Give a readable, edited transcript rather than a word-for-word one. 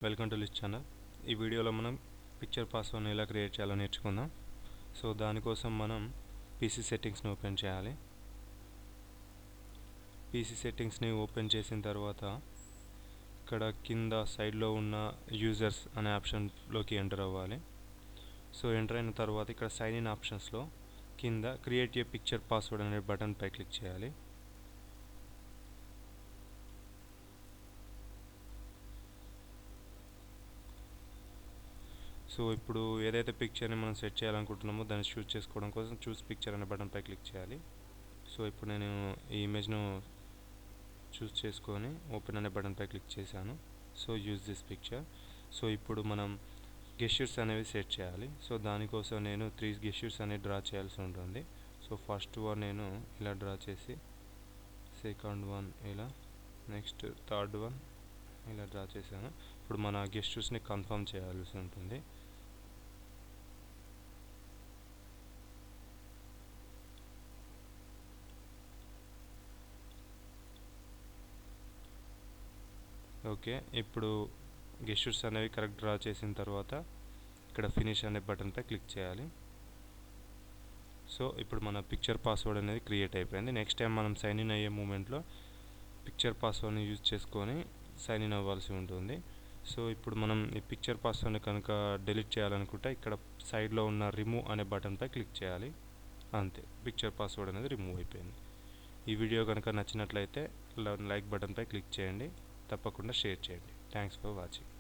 Welcome to list channel. ఈ వీడియోలో మనం పిక్చర్ పాస్వర్డ్ని ఎలా క్రియేట్ చేయాలో నేర్చుకుందాం. సో దానికోసం మనం పీసీ సెట్టింగ్స్ని ఓపెన్ చేయాలి. పీసీ సెట్టింగ్స్ని ఓపెన్ చేసిన తర్వాత ఇక్కడ కింద సైడ్లో ఉన్న యూజర్స్ అనే ఆప్షన్లోకి ఎంటర్ అవ్వాలి. సో ఎంటర్ అయిన తర్వాత ఇక్కడ సైన్ ఇన్ ఆప్షన్స్లో కింద క్రియేట్ ఏ పిక్చర్ పాస్వర్డ్ అనే బటన్పై క్లిక్ చేయాలి. సో ఇప్పుడు ఏదైతే పిక్చర్ని మనం సెట్ చేయాలనుకుంటున్నామో దాన్ని చూస్ చేసుకోవడం కోసం చూస్ పిక్చర్ అనే బటన్పై క్లిక్ చేయాలి. సో ఇప్పుడు నేను ఈ ఇమేజ్ను చూస్ చేసుకొని ఓపెన్ అనే బటన్పై క్లిక్ చేశాను. So use this picture. So ఇప్పుడు మనం గెస్చర్స్ అనేవి సెట్ చేయాలి. సో దానికోసం నేను 3 గెస్చర్స్ అనేవి డ్రా చేయాల్సి ఉంటుంది. సో ఫస్ట్ వన్ నేను ఇలా డ్రా చేసి, సెకండ్ వన్ ఇలా, నెక్స్ట్ థర్డ్ వన్ ఇలా డ్రా చేశాను. ఇప్పుడు మన గెస్చర్స్ని కన్ఫర్మ్ చేయాల్సి ఉంటుంది. ఓకే, ఇప్పుడు గెస్చర్స్ అనేవి కరెక్ట్ డ్రా చేసిన తర్వాత ఇక్కడ ఫినిష్ అనే బటన్పై క్లిక్ చేయాలి. సో ఇప్పుడు మన పిక్చర్ పాస్వర్డ్ అనేది క్రియేట్ అయిపోయింది. నెక్స్ట్ టైం మనం సైన్ ఇన్ అయ్యే మూమెంట్లో పిక్చర్ పాస్వర్డ్ని యూజ్ చేసుకొని సైన్ ఇన్ అవ్వాల్సి ఉంటుంది. సో ఇప్పుడు మనం ఈ పిక్చర్ పాస్వర్డ్ని కనుక డిలీట్ చేయాలనుకుంటే ఇక్కడ సైడ్లో ఉన్న రిమూవ్ అనే బటన్పై క్లిక్ చేయాలి. అంతే, పిక్చర్ పాస్వర్డ్ అనేది రిమూవ్ అయిపోయింది. ఈ వీడియో కనుక నచ్చినట్లయితే లైక్ బటన్పై క్లిక్ చేయండి. తప్పకుండా షేర్ చేయండి. Thanks for watching.